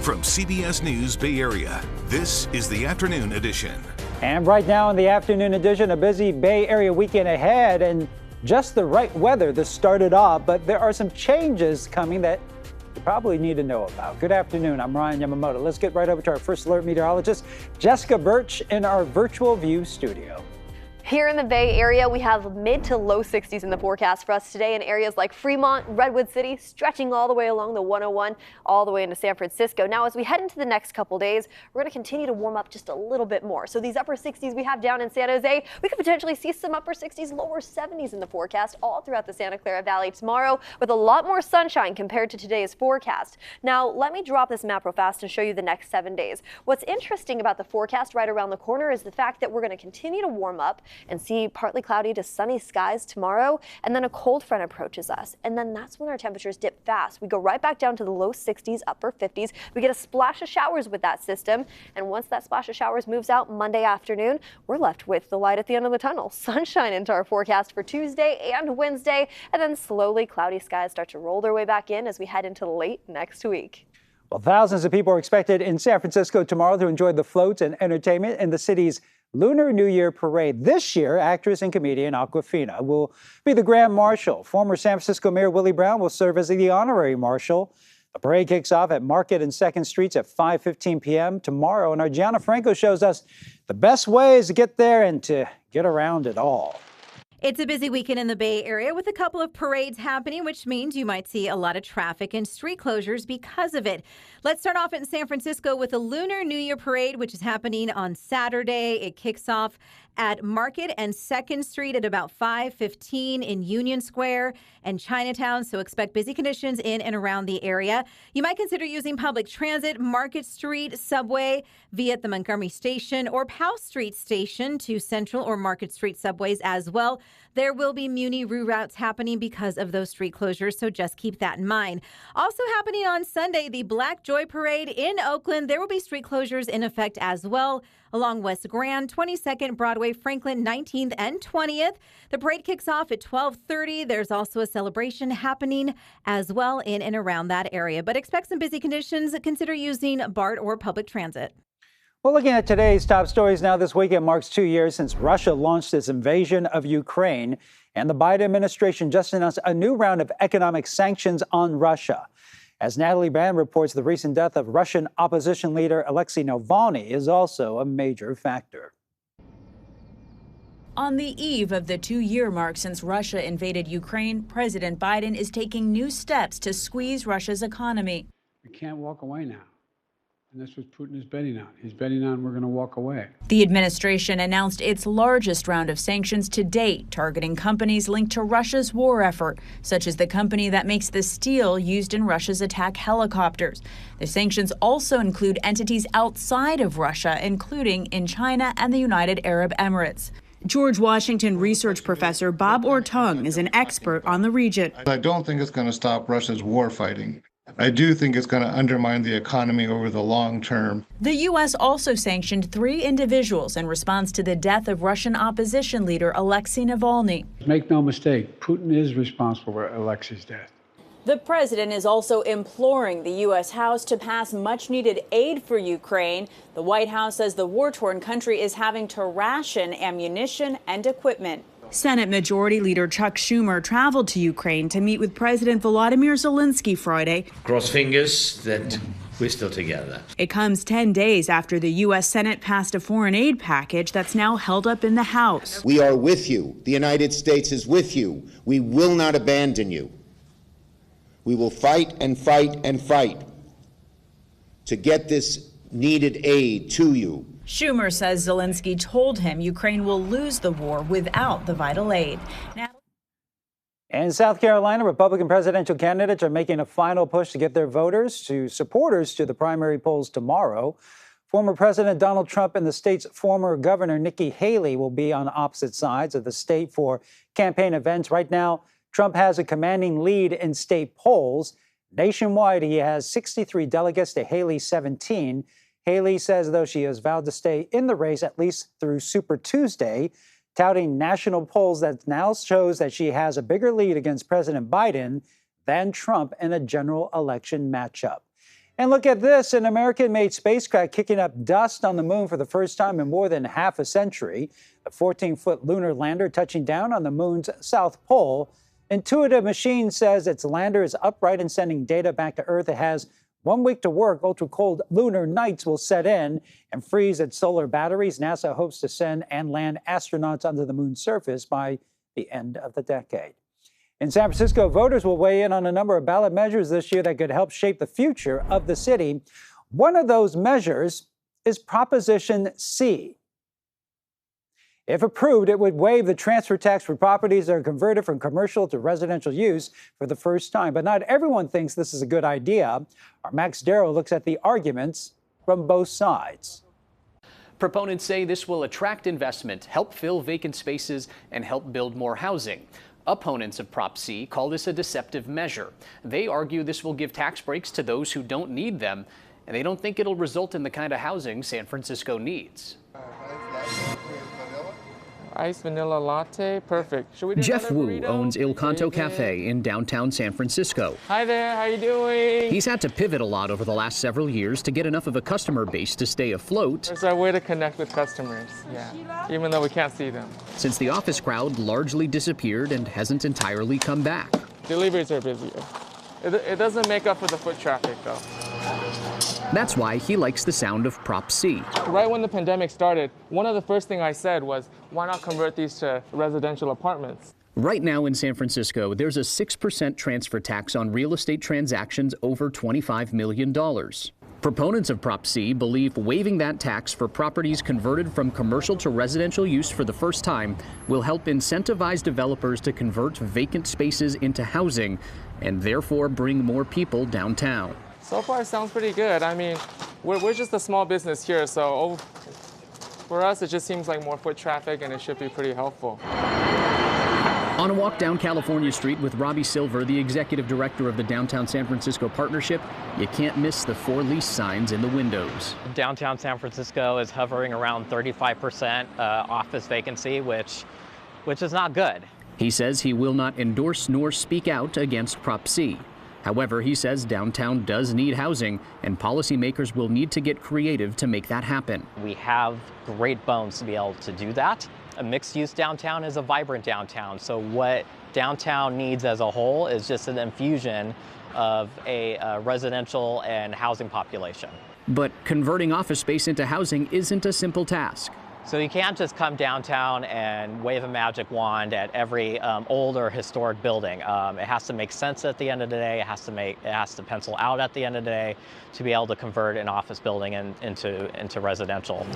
From CBS News Bay Area, this is the Afternoon Edition. And right now in the Afternoon Edition, a busy Bay Area weekend ahead and just the right weather to start it off. But there are some changes coming that you probably need to know about. Good afternoon. I'm Ryan Yamamoto. Let's get right over to our first alert meteorologist, Jessica Birch, in our virtual view studio. Here in the Bay Area, we have mid to low 60s in the forecast for us today in areas like Fremont, Redwood City, stretching all the way along the 101, all the way into San Francisco. Now, as we head into the next couple days, we're going to continue to warm up just a little bit more. So these upper 60s we have down in San Jose, we could potentially see some upper 60s, lower 70s in the forecast all throughout the Santa Clara Valley tomorrow with a lot more sunshine compared to today's forecast. Now, let me drop this map real fast and show you the next 7 days. What's interesting about the forecast right around the corner is the fact that we're going to continue to warm up and see partly cloudy to sunny skies tomorrow, and then a cold front approaches us, and then that's when our temperatures dip fast. We go right back down to the low 60s, upper 50s. We get a splash of showers with that system, and once that splash of showers moves out Monday afternoon, we're left with the light at the end of the tunnel. Sunshine into our forecast for Tuesday and Wednesday, and then slowly cloudy skies start to roll their way back in as we head into late next week. Well, thousands of people are expected in San Francisco tomorrow to enjoy the floats and entertainment in the city's Lunar New Year parade. This year, actress and comedian Awkwafina will be the Grand Marshal. Former San Francisco Mayor Willie Brown will serve as the honorary marshal. The parade kicks off at Market and 2nd Streets at 5:15 p.m. tomorrow. And our Gianna Franco shows us the best ways to get there and to get around it all. It's a busy weekend in the Bay Area with a couple of parades happening, which means you might see a lot of traffic and street closures because of it. Let's start off in San Francisco with the Lunar New Year parade, which is happening on Saturday. It kicks off at Market and 2nd Street at about 5:15 in Union Square and Chinatown, so expect busy conditions in and around the area. You might consider using public transit, Market Street subway via the Montgomery Station or Powell Street Station to Central or Market Street subways as well. There will be Muni reroutes happening because of those street closures, so just keep that in mind. Also happening on Sunday, the Black Joy Parade in Oakland. There will be street closures in effect as well along West Grand, 22nd, Broadway, Franklin, 19th, and 20th. The parade kicks off at 12:30. There's also a celebration happening as well in and around that area. But expect some busy conditions. Consider using BART or public transit. Well, looking at today's top stories now, this weekend marks 2 years since Russia launched its invasion of Ukraine, and the Biden administration just announced a new round of economic sanctions on Russia. As Natalie Brand reports, the recent death of Russian opposition leader Alexei Navalny is also a major factor. On the eve of the 2-year mark since Russia invaded Ukraine, President Biden is taking new steps to squeeze Russia's economy. We can't walk away now. And that's what Putin is betting on. He's betting on we're going to walk away. The administration announced its largest round of sanctions to date, targeting companies linked to Russia's war effort, such as the company that makes the steel used in Russia's attack helicopters. The sanctions also include entities outside of Russia, including in China and the United Arab Emirates. George Washington research professor Bob Ortung is an expert on the region. I don't think it's going to stop Russia's war fighting. I do think it's going to undermine the economy over the long term. The U.S. also sanctioned 3 individuals in response to the death of Russian opposition leader Alexei Navalny. Make no mistake, Putin is responsible for Alexei's death. The president is also imploring the U.S. House to pass much-needed aid for Ukraine. The White House says the war-torn country is having to ration ammunition and equipment. Senate Majority Leader Chuck Schumer traveled to Ukraine to meet with President Volodymyr Zelensky Friday. Cross fingers that we're still together. It comes 10 days after the U.S. Senate passed a foreign aid package that's now held up in the House. We are with you. The United States is with you. We will not abandon you. We will fight and fight and fight to get this needed aid to you. Schumer says Zelensky told him Ukraine will lose the war without the vital aid. In South Carolina, Republican presidential candidates are making a final push to get their supporters to the primary polls tomorrow. Former President Donald Trump and the state's former governor Nikki Haley will be on opposite sides of the state for campaign events. Right now, Trump has a commanding lead in state polls. Nationwide, he has 63 delegates to Haley's 17. Haley says, though, she has vowed to stay in the race at least through Super Tuesday, touting national polls that now shows that she has a bigger lead against President Biden than Trump in a general election matchup. And look at this, an American-made spacecraft kicking up dust on the moon for the first time in more than half a century. A 14-foot lunar lander touching down on the moon's south pole. Intuitive Machines says its lander is upright and sending data back to Earth. It has 1 week to work. Ultra-cold lunar nights will set in and freeze its solar batteries. NASA hopes to send and land astronauts under the moon's surface by the end of the decade. In San Francisco, voters will weigh in on a number of ballot measures this year that could help shape the future of the city. One of those measures is Proposition C. If approved, it would waive the transfer tax for properties that are converted from commercial to residential use for the first time. But not everyone thinks this is a good idea. Our Max Darrow looks at the arguments from both sides. Proponents say this will attract investment, help fill vacant spaces, and help build more housing. Opponents of Prop C call this a deceptive measure. They argue this will give tax breaks to those who don't need them, and they don't think it'll result in the kind of housing San Francisco needs. Iced vanilla latte, perfect. Should we do Jeff Wu burrito? owns Il Canto Cafe in downtown San Francisco. Hi there, how you doing? He's had to pivot a lot over the last several years to get enough of a customer base to stay afloat. It's our way to connect with customers, yeah, even though we can't see them. Since the office crowd largely disappeared and hasn't entirely come back. Deliveries are busier. It doesn't make up for the foot traffic, though. That's why he likes the sound of Prop C. Right when the pandemic started, one of the first things I said was, why not convert these to residential apartments? Right now in San Francisco, there's a 6% transfer tax on real estate transactions over $25 million. Proponents of Prop C believe waiving that tax for properties converted from commercial to residential use for the first time will help incentivize developers to convert vacant spaces into housing and therefore bring more people downtown. So far, it sounds pretty good. I mean, we're just a small business here, so for us, it just seems like more foot traffic, and it should be pretty helpful. On a walk down California Street with Robbie Silver, the executive director of the Downtown San Francisco Partnership, you can't miss the for lease signs in the windows. Downtown San Francisco is hovering around 35% office vacancy, which is not good. He says he will not endorse nor speak out against Prop C. However, he says downtown does need housing, and policymakers will need to get creative to make that happen. We have great bones to be able to do that. A mixed-use downtown is a vibrant downtown. So what downtown needs as a whole is just an infusion of a residential and housing population. But converting office space into housing isn't a simple task. So you can't just come downtown and wave a magic wand at every old or historic building. It has to make sense at the end of the day. It has to pencil out at the end of the day to be able to convert an office building into residential.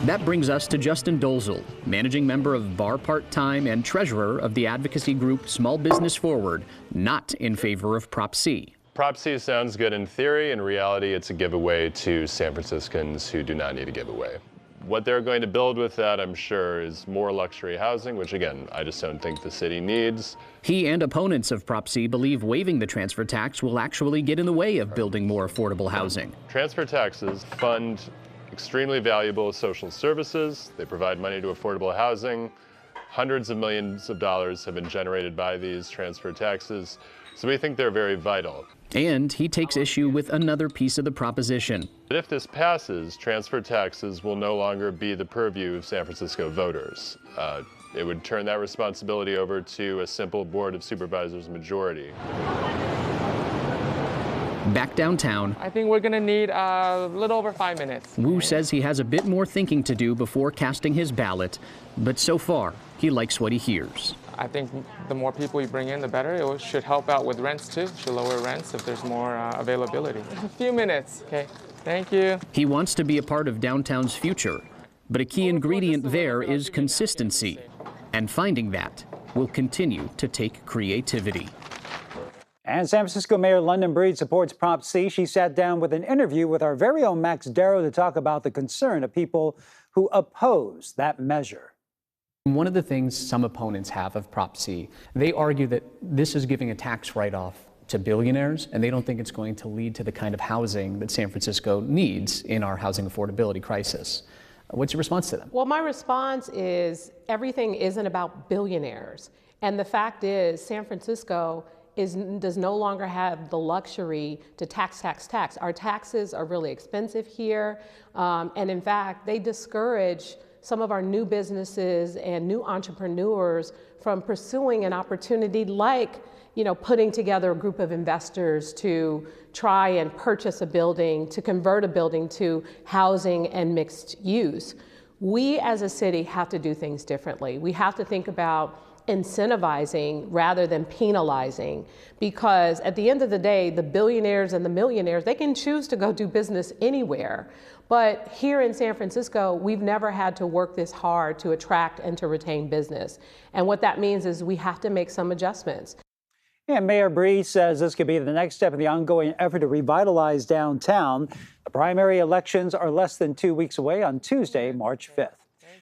That brings us to Justin Dolzel, managing member of Bar Part-Time and treasurer of the advocacy group Small Business Forward, not in favor of Prop C. Prop C sounds good in theory. In reality, it's a giveaway to San Franciscans who do not need a giveaway. What they're going to build with that, I'm sure, is more luxury housing, which, again, I just don't think the city needs. He and opponents of Prop C believe waiving the transfer tax will actually get in the way of building more affordable housing. Transfer taxes fund extremely valuable social services. They provide money to affordable housing. Hundreds of millions of dollars have been generated by these transfer taxes, so we think they're very vital. And he takes issue with another piece of the proposition. If this passes, transfer taxes will no longer be the purview of San Francisco voters. It would turn that responsibility over to a simple Board of Supervisors majority. Back downtown, I think we're gonna need a little over 5 minutes. Wu says he has a bit more thinking to do before casting his ballot, but so far, he likes what he hears. I think the more people you bring in, the better. It should help out with rents too. Should lower rents if there's more availability. A few minutes, okay? Thank you. He wants to be a part of downtown's future, but a key ingredient there is consistency, and finding that will continue to take creativity. And San Francisco Mayor London Breed supports Prop C. She sat down with an interview with our very own Max Darrow to talk about the concern of people who oppose that measure. One of the things some opponents have of Prop C, they argue that this is giving a tax write-off to billionaires, and they don't think it's going to lead to the kind of housing that San Francisco needs in our housing affordability crisis. What's your response to them? Well, my response is everything isn't about billionaires. And the fact is, San Francisco does no longer have the luxury to tax. Our taxes are really expensive here, and in fact, they discourage some of our new businesses and new entrepreneurs from pursuing an opportunity like, putting together a group of investors to try and purchase a building, to convert a building to housing and mixed use. We as a city have to do things differently. We have to think about incentivizing rather than penalizing, because at the end of the day, the billionaires and the millionaires, they can choose to go do business anywhere. But here in San Francisco, we've never had to work this hard to attract and to retain business. And what that means is we have to make some adjustments. And Mayor Bree says this could be the next step in the ongoing effort to revitalize downtown. The primary elections are less than 2 weeks away on Tuesday, March 5th.